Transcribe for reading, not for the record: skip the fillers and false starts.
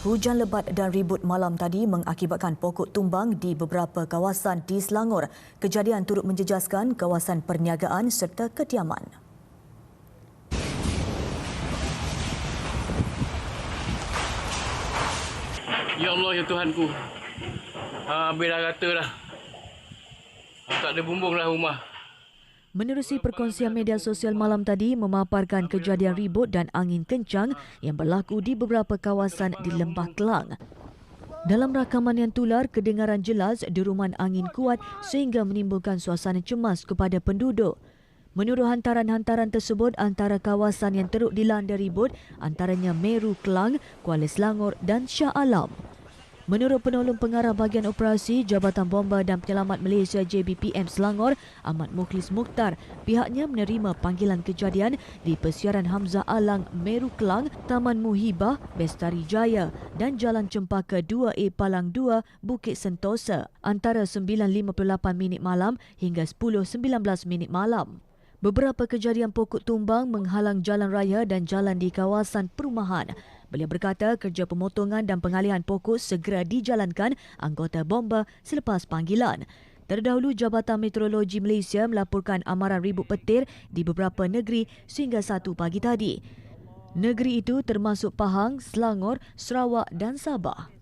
Hujan lebat dan ribut malam tadi mengakibatkan pokok tumbang di beberapa kawasan di Selangor. Kejadian turut menjejaskan kawasan perniagaan serta kediaman. Ya Allah, ya Tuhanku. Habis dah rata dah. Tak ada bumbung dah rumah. Menerusi perkongsian media sosial malam tadi memaparkan kejadian ribut dan angin kencang yang berlaku di beberapa kawasan di Lembah Kelang. Dalam rakaman yang tular, kedengaran jelas deruman angin kuat sehingga menimbulkan suasana cemas kepada penduduk. Menurut hantaran-hantaran tersebut, antara kawasan yang teruk dilanda ribut antaranya Meru Kelang, Kuala Selangor dan Shah Alam. Menurut penolong pengarah bahagian operasi Jabatan Bomba dan Penyelamat Malaysia JBPM Selangor, Ahmad Mukhlis Mukhtar, pihaknya menerima panggilan kejadian di Persiaran Hamzah Alang, Meru Kelang, Taman Muhibah, Bestari Jaya dan Jalan Cempaka 2A Palang 2, Bukit Sentosa antara 9.58 minit malam hingga 10.19 minit malam. Beberapa kejadian pokok tumbang menghalang jalan raya dan jalan di kawasan perumahan. Beliau berkata kerja pemotongan dan pengalihan pokok segera dijalankan anggota bomba selepas panggilan. Terdahulu, Jabatan Meteorologi Malaysia melaporkan amaran ribut petir di beberapa negeri sehingga 1 pagi tadi. Negeri itu termasuk Pahang, Selangor, Sarawak dan Sabah.